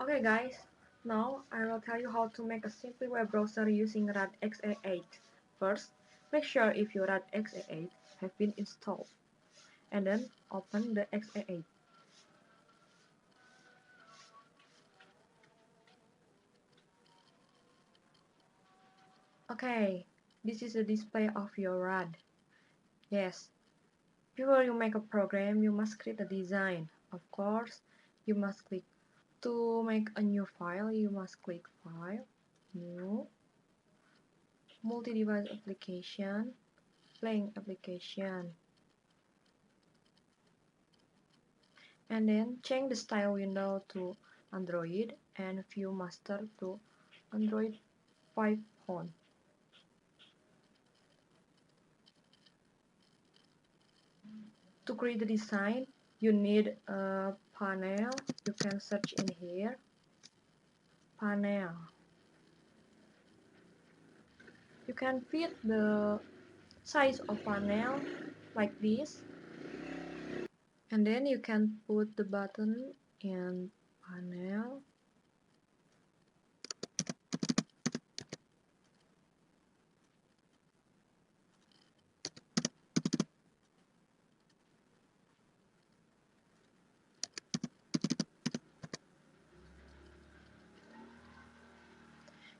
Okay guys, now I will tell you how to make a simple web browser using RAD XA8. First, make sure if your RAD XA8 have been installed, and then open the XA8. Okay, this is the display of your RAD. Yes, before you make a program, you must create a design. Of course, you must click to make a new file, you must click File, New, Multi-device application, Playing application, and then change the style window to Android and View Master to Android 5 phone. To create the design, you need a panel. You can search in here. Panel. You can fit the size of panel like this, and then you can put the button in panel.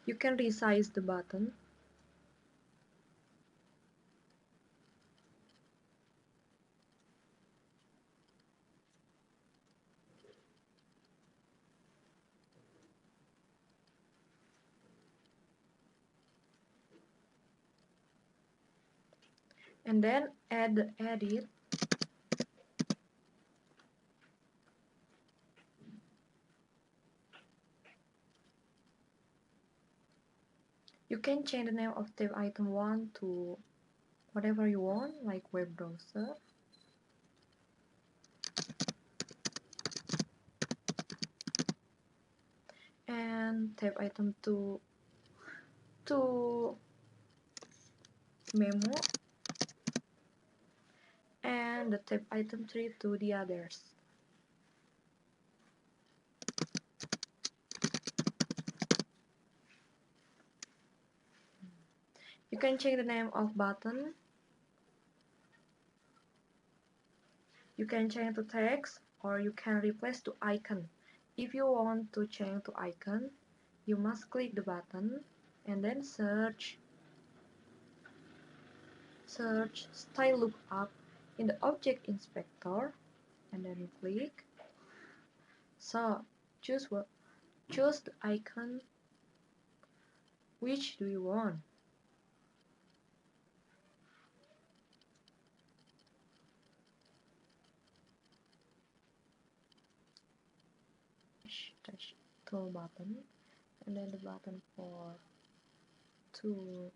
You can resize the button. And then add the edit. You can change the name of tab item 1 to whatever you want, like web browser. And tab item 2 to memo. And the tab item 3 to the others. You can change the name of button. You can change to text or you can replace to icon. If you want to change to icon, you must click the button and then search style lookup in the object inspector and then click. So choose the icon. Which do you want? Touch tool button and then the button for to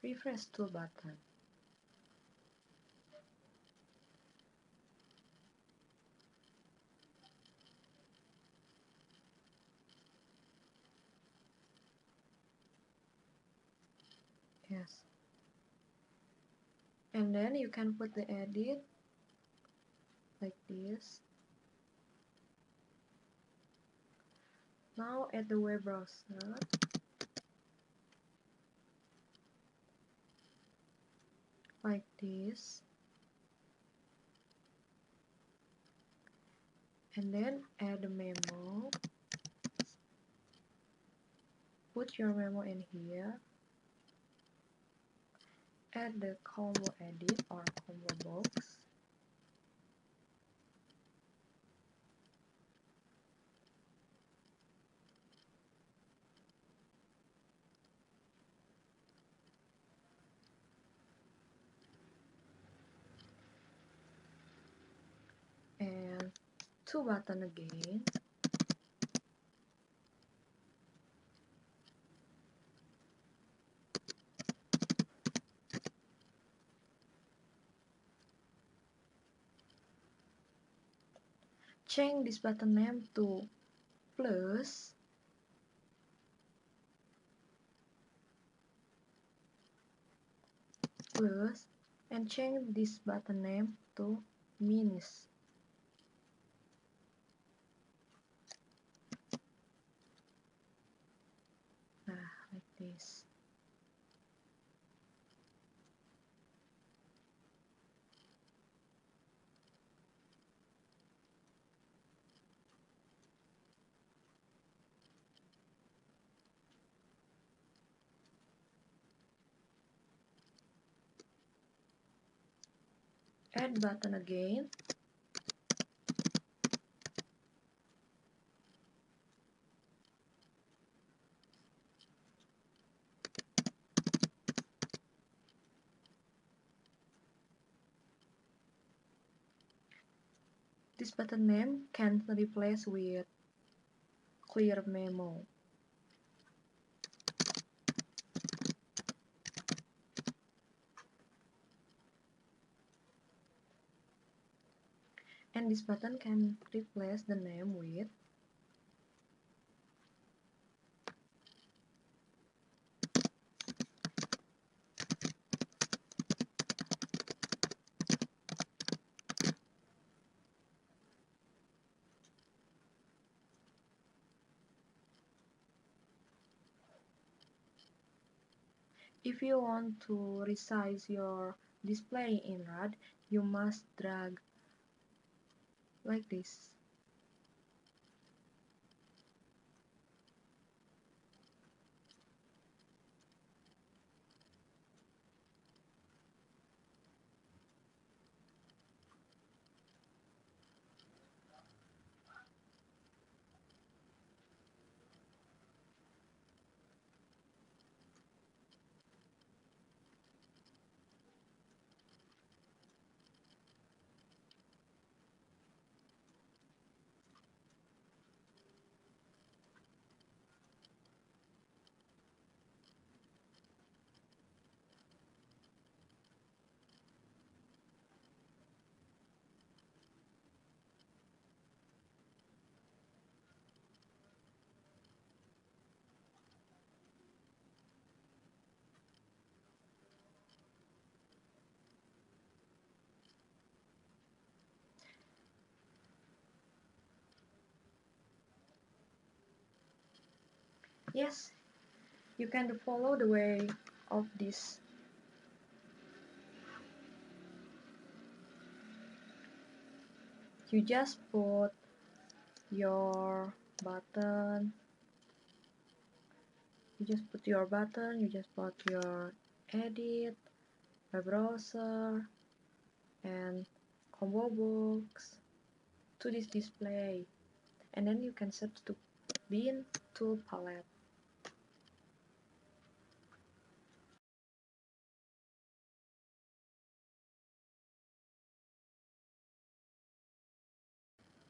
refresh tool button. Yes. And then you can put the edit like this. Now add the web browser. Like this. And then add a memo. Put your memo in here. Add the combo edit or combo box. And two button again. Change this button name to plus. And change this button name to means. Like this. Add button again. This button name can replace with clear memo. And this button can replace the name with if you want to resize your display in RAD, you must drag like this. Yes, you can follow the way of this. You just put your button, you just put your edit, web browser, and combo box to this display, and then you can set to bin tool palette.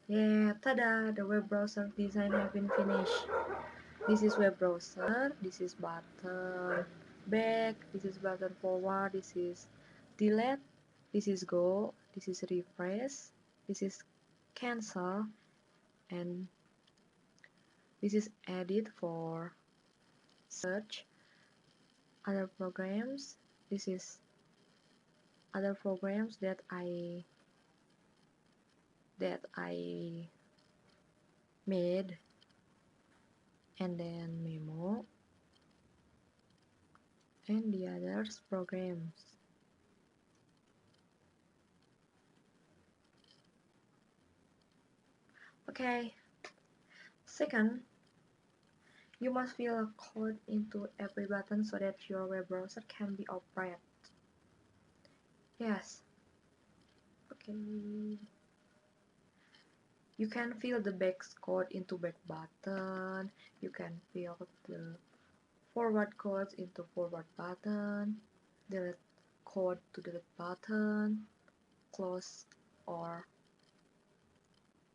Yeah, tada! The web browser design has been finished. This is web browser, this is button back, this is button forward, this is delete, this is go, this is refresh, this is cancel, and this is edit for search other programs. This is other programs that I made, and then memo and the others programs. Okay, second, you must fill a code into every button so that your web browser can be operated. Yes. Okay. You can fill the back code into back button. You can fill the forward codes into forward button. Delete code to delete button. Close or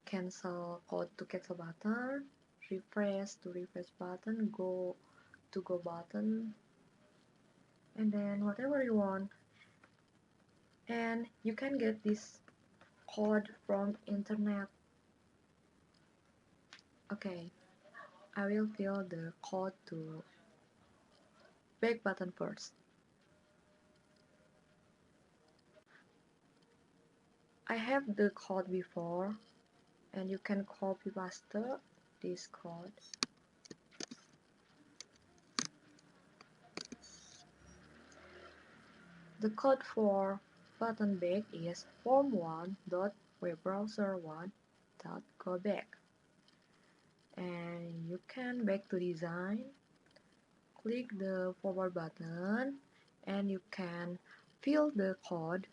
cancel code to cancel button. Refresh to refresh button. Go to go button. And then whatever you want. And you can get this code from internet. Okay, I will fill the code to back button first. I have the code before, and you can copy paste this code. The code for button back is form1.webbrowser1.go back, and you can back to design, click the forward button, and you can fill the code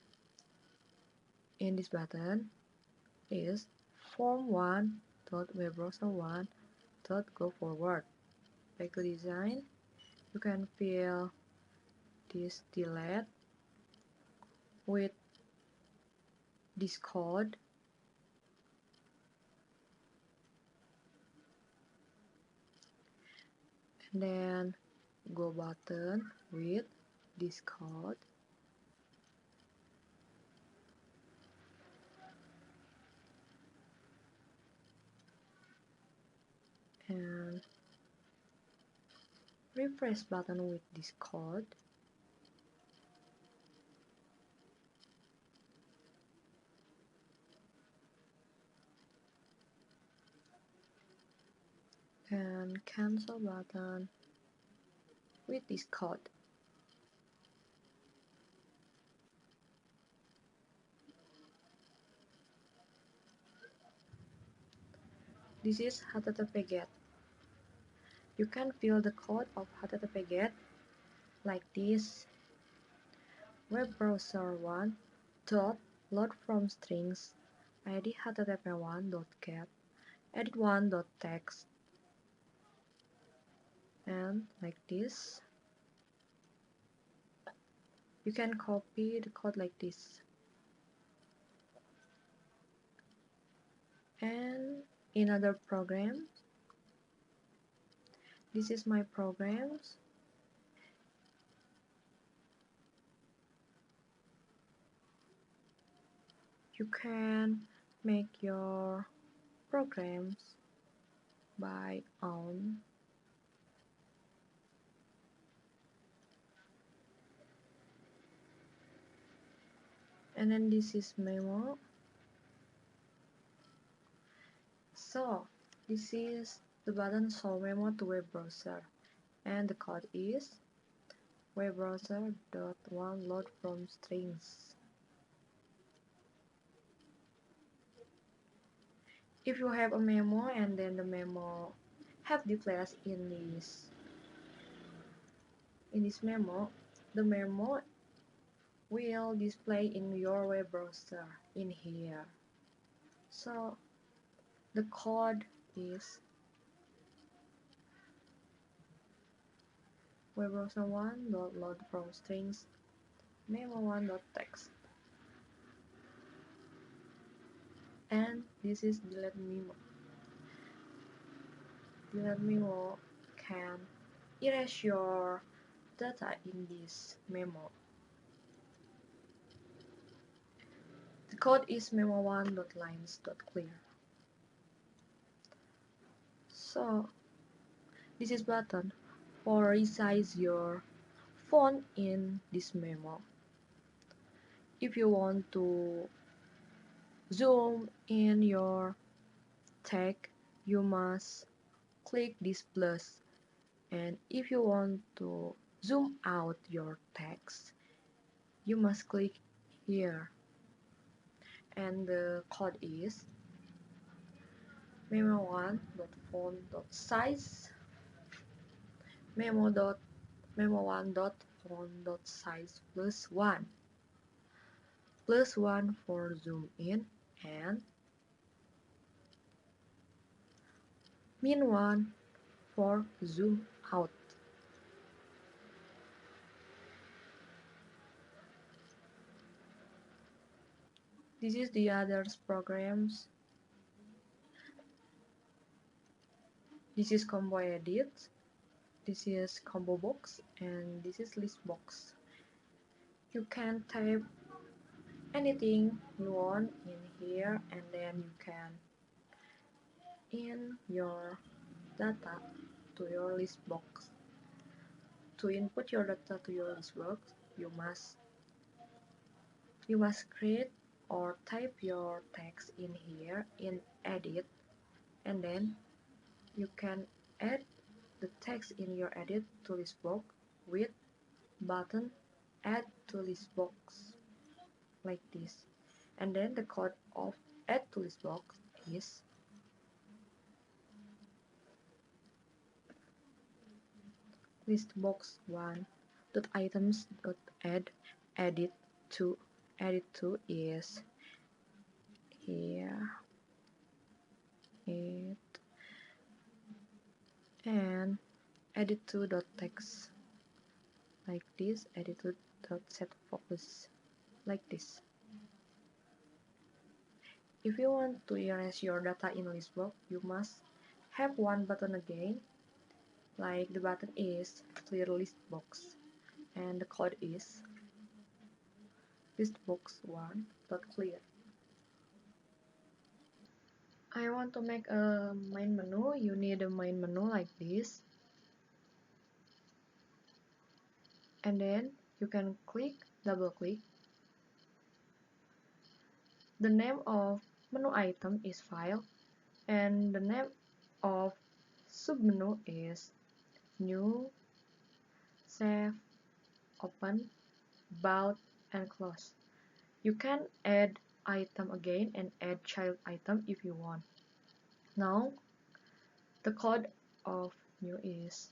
in this button is form1.webbrowser1.go forward. Back to design, you can fill this delete with this code, and then go button with this code, and refresh button with this code, and cancel button with this code. This is HTTP GET. You can fill the code of HTTP GET like this: web browser 1 dot load from strings id http1 dot get edit 1 dot text, and like this. You can copy the code like this, and in other programs, this is my programs. You can make your programs by own. And then this is memo. So this is the button show memo to web browser, and the code is web browser.one load from strings. If you have a memo and then the memo have declares in this memo, the memo will display in your web browser in here. So the code is web browser 1 dot load from strings memo 1 dot text, and this is delete memo. Delete memo can erase your data in this memo. The code is memo1 dot lines dot clear. So this is button for resize your font in this memo. If you want to zoom in your text, you must click this plus, and if you want to zoom out your text, you must click here. And the code is memo1.font.size memo1.font.size plus 1 for zoom in, and -1 for zoom out. This is the others programs. This is combo edit, this is combo box, and this is list box. You can type anything you want in here, and then you can in your data to your list box. To input your data to your list box, you must create or type your text in here in edit, and then you can add the text in your edit to list box with button add to list box like this. And then the code of add to list box is listbox1 dot items dot edit to is here it and edit to dot text like this, edit to dot set focus like this. If you want to erase your data in listbox, you must have one button again, like the button is clear listbox, and the code is listbox1.clear. I want to make a main menu. You need a main menu like this, and then you can double click. The name of menu item is file, and the name of submenu is new, save, open, about, and close. You can add item again and add child item if you want. Now, the code of new is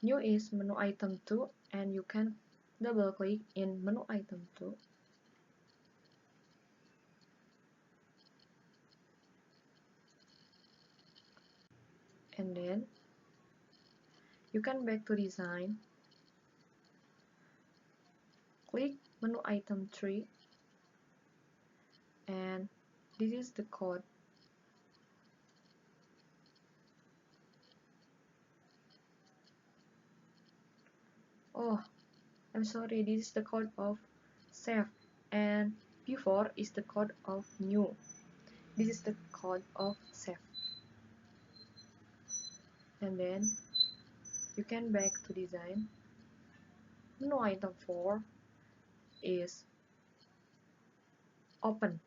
menu item 2, and you can double click in menu item 2. And then you can back to design, click menu item 3, and this is the code. Oh, I'm sorry, this is the code of save, and before is the code of new. This is the code of save. And then you can back to design. Menu item 4 is open,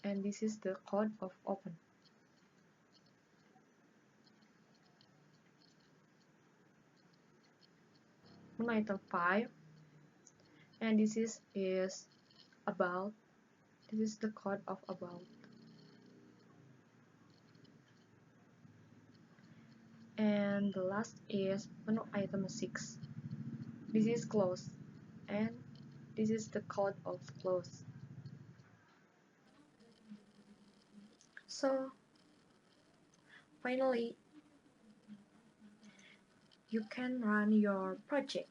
and this is the code of open. Menu item 5, and this is about. This is the code of about. And the last is menu item 6. This is close, and this is the code of close. So finally, you can run your project.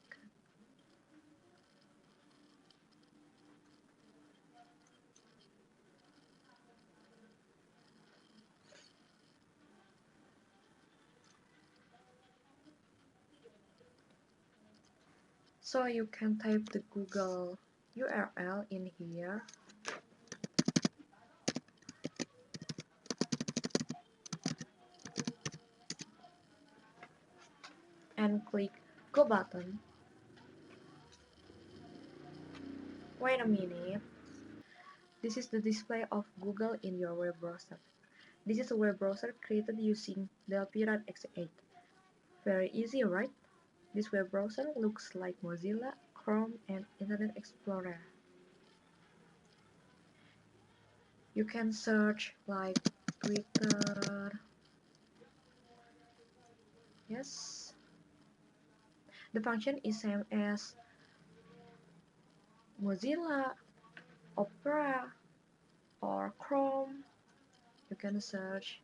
So you can type the Google URL in here, and click go button. Wait a minute. This is the display of Google in your web browser. This is a web browser created using Delphi Red X8. Very easy, right? This web browser looks like Mozilla, Chrome, and Internet Explorer. You can search like Twitter. Yes. The function is same as Mozilla, Opera, or Chrome. You can search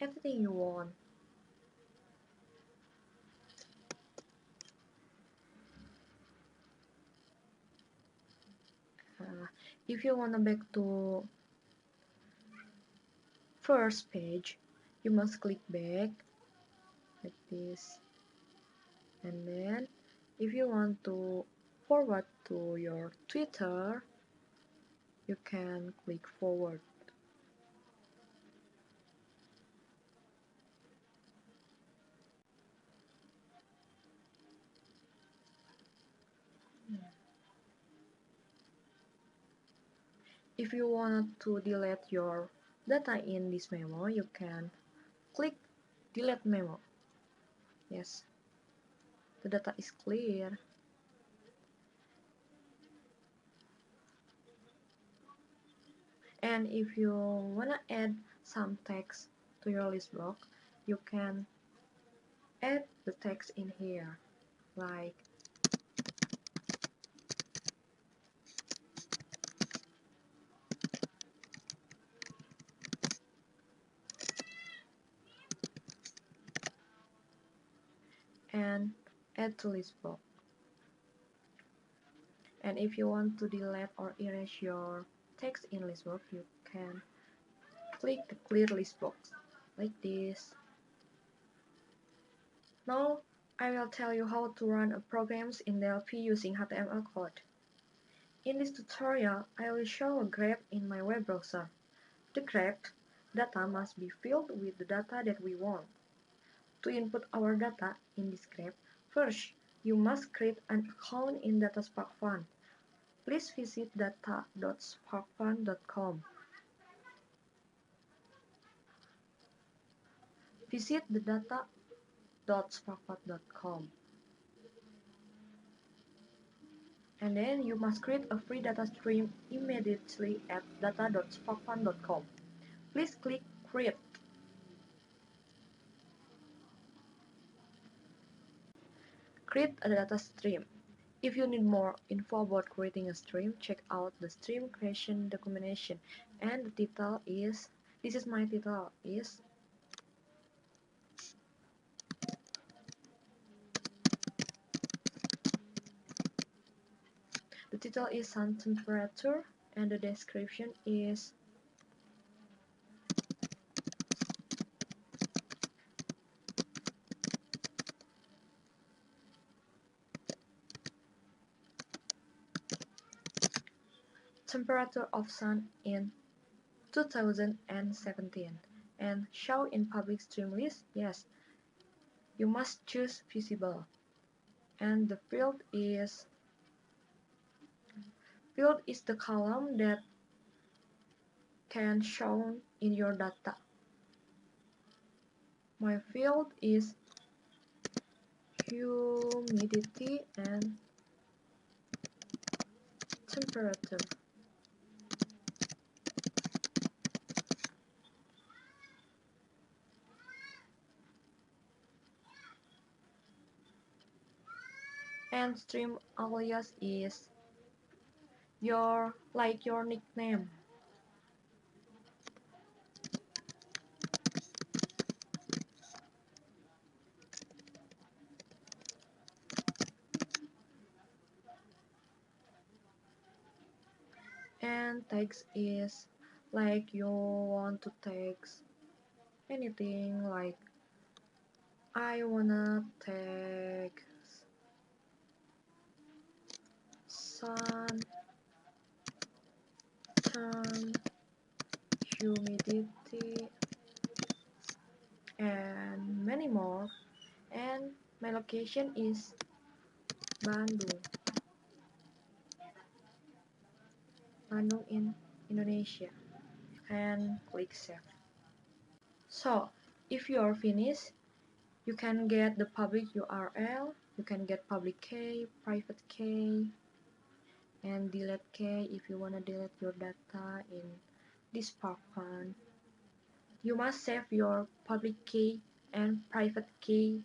everything you want. If you wanna back to first page, you must click back like this, and then if you want to forward to your Twitter, you can click forward. If you want to delete your data in this memo, you can click delete memo. Yes, the data is clear. And if you wanna add some text to your list box, you can add the text in here, like and add to list box. And if you want to delete or erase your text in list box, you can click the clear list box like this. Now I will tell you how to run a programs in Delphi using HTML code. In this tutorial, I will show a graph in my web browser. The graph data must be filled with the data that we want. To input our data in this graph, first you must create an account in DataSpark Fun. Please visit data.sparkfun.com. Visit the data.sparkfun.com. And then you must create a free data stream immediately at data.sparkfun.com. Please click Create. Create a data stream. If you need more info about creating a stream, check out the stream creation documentation. And the title is, this is my title, is the title is sun temperature, and the description is temperature of sun in 2017 and show in public stream list. Yes, you must choose visible, and the field is the column that can show in your data. My field is humidity and temperature. And stream alias is your nickname. And text is like you want to text anything, like I wanna text sun, time, humidity, and many more. And my location is Bandung, Bandung in Indonesia. And click save. So if you are finished, you can get the public URL, you can get public key, private key, and delete key if you wanna delete your data in this Spark Fun. You must save your public key and private key.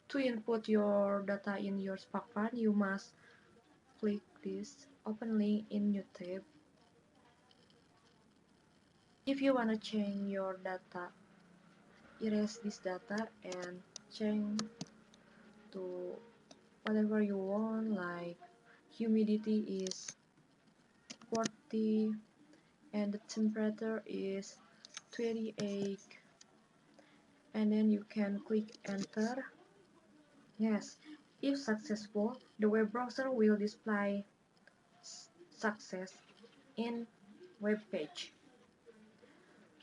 To input your data in your Spark Fun, you must click this open link in new tab. If you wanna change your data, erase this data and change to whatever you want, like humidity is 40 and the temperature is 28, and then you can click enter. Yes, if successful, the web browser will display success in web page.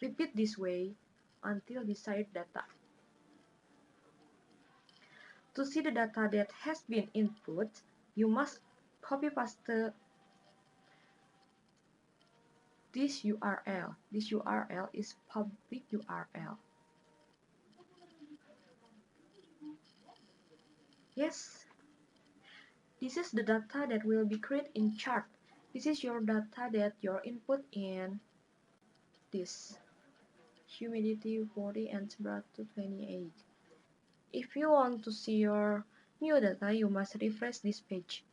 Repeat this way until desired data. To see the data that has been input, you must copy paste this URL. This URL is public URL. Yes, this is the data that will be created in chart. This is your data that your input in this humidity 40 and temperature 28. If you want to see your new data, you must refresh this page.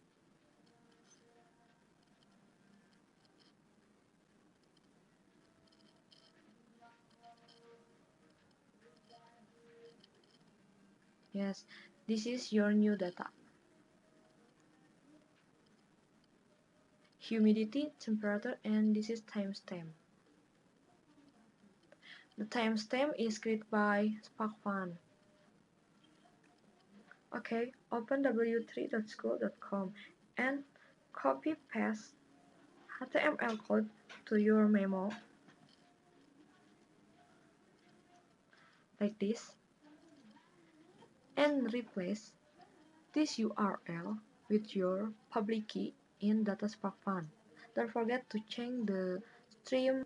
Yes, this is your new data. Humidity, temperature, and this is timestamp. The timestamp is created by SparkFun. Okay, open w3.school.com and copy paste HTML code to your memo like this and replace this URL with your public key in Data SparkFun. Don't forget to change the stream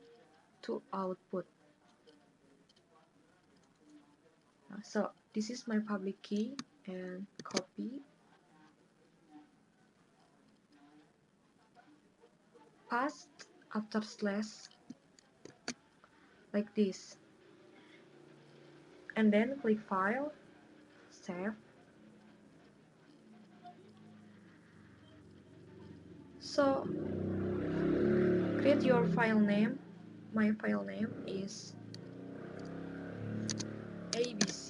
to output. So this is my public key and copy, paste after slash like this, and then click File, Save. So create your file name. My file name is abc.html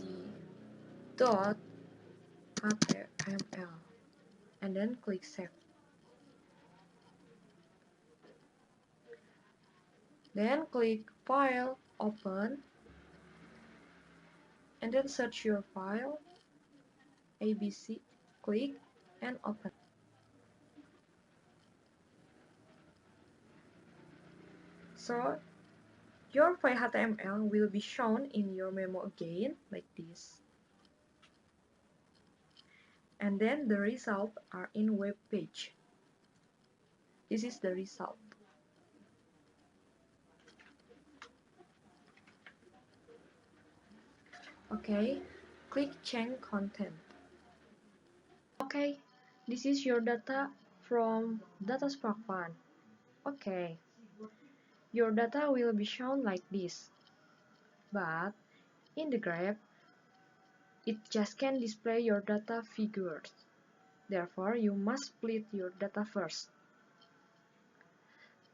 and then click Save. Then click File, Open, and then search your file abc, click and open. So your file HTML will be shown in your memo again like this. And then the result are in web page. This is the result. Okay, click change content. Okay, this is your data from Data SparkFun. Okay, your data will be shown like this. But in the graph, it just can display your data figures. Therefore, you must split your data first.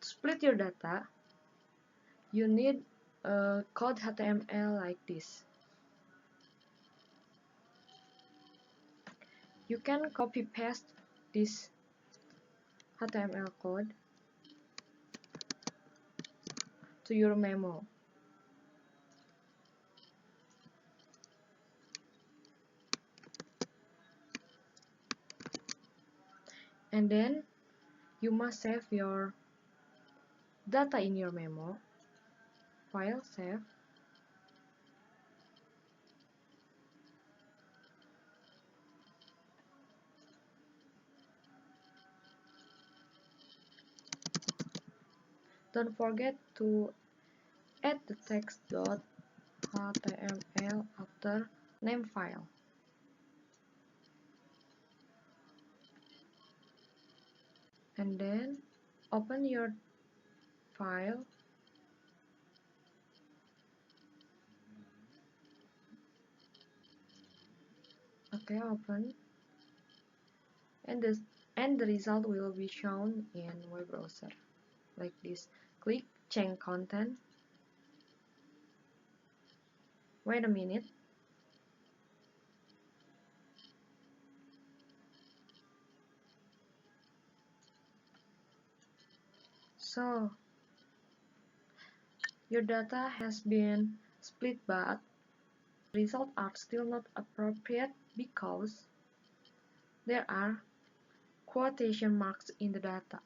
To split your data, you need a code HTML like this. You can copy paste this HTML code to your memo. And then you must save your data in your memo. File, save. Don't forget to add the text.html after name file. And then open your file. Okay, open. And the result will be shown in web browser like this. Click change content. Wait a minute. So your data has been split, but results are still not appropriate because there are quotation marks in the data.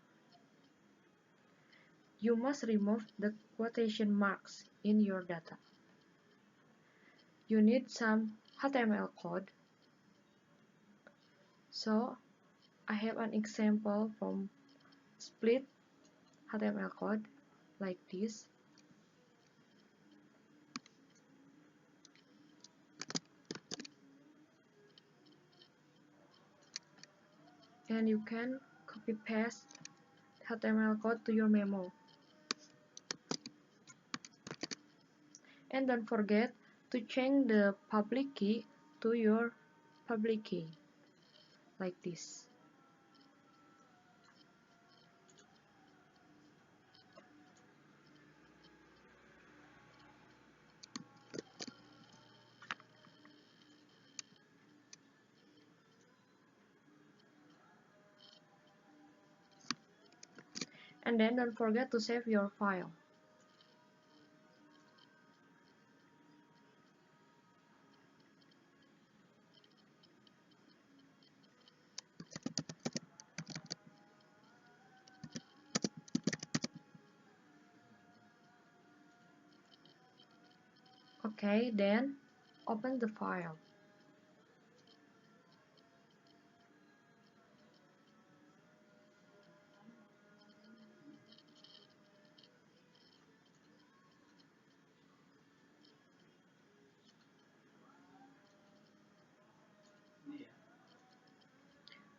you must remove the quotation marks in your data. You need some HTML code. So I have an example from Split HTML code like this. And you can copy paste HTML code to your memo. And don't forget to change the public key to your public key like this. And then don't forget to save your file. Okay, then open the file.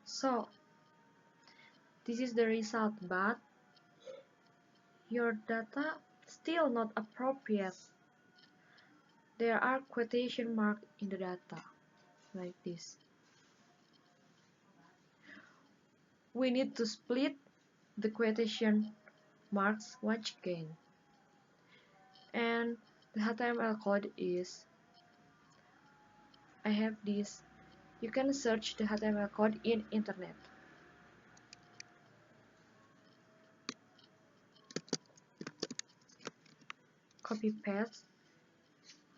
So this is the result, but your data still not appropriate. There are quotation marks in the data like this. We need to split the quotation marks once again. And the HTML code is, I have this. You can search the HTML code in internet. Copy paste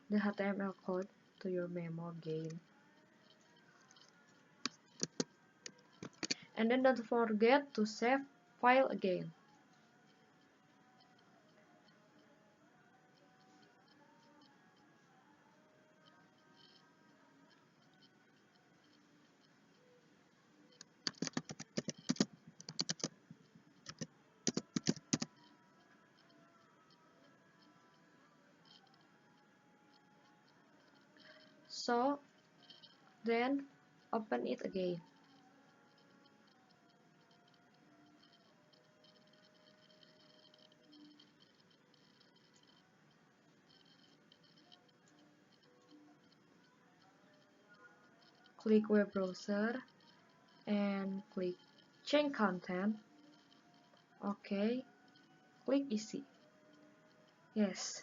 the HTML code to your memo again. And then don't forget to save file again. So then open it again. Click web browser and click change content. Okay, click easy. Yes,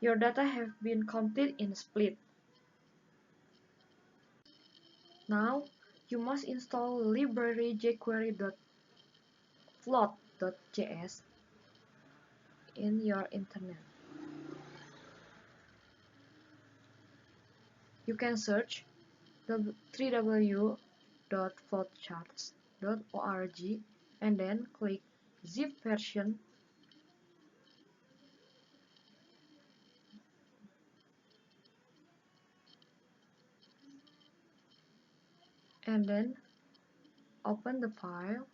your data have been completed in Split. Now you must install library jQuery.float.js in your internet. You can search www.floatcharts.org and then click zip version and then open the file.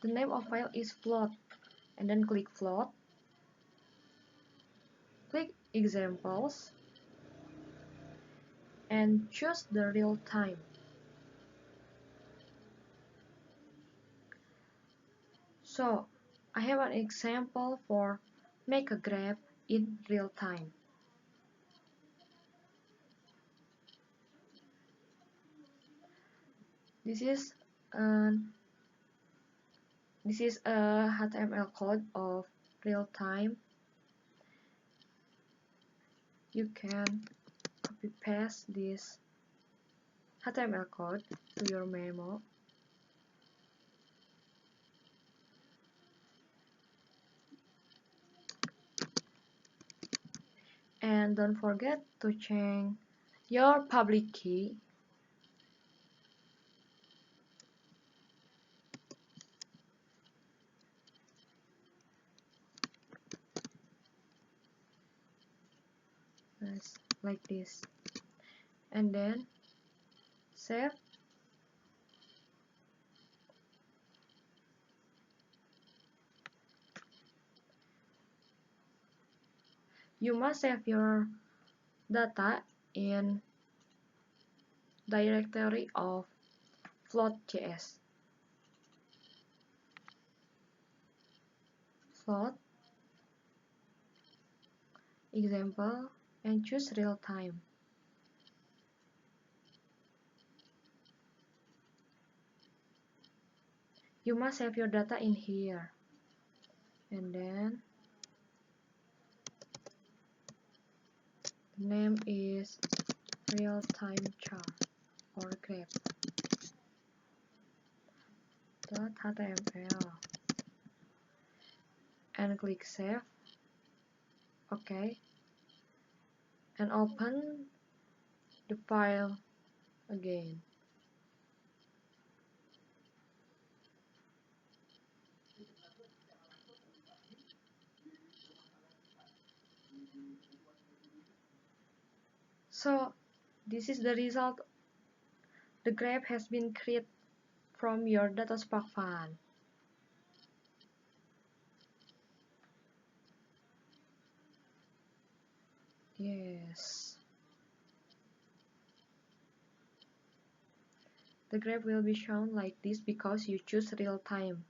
The name of file is float and then click float. Click examples and choose the real time. So I have an example for make a graph in real time. This is an a HTML code of real time. You can copy paste this HTML code to your memo. And don't forget to change your public key, like this, and then save. You must save your data in directory of float.js. Float example and choose real time. You must save your data in here, and then the name is real time chart or graph.html, and click save. OK, and open the file again. So this is the result. The graph has been created from your DataSpark file. Yes. The graph will be shown like this because you choose real time.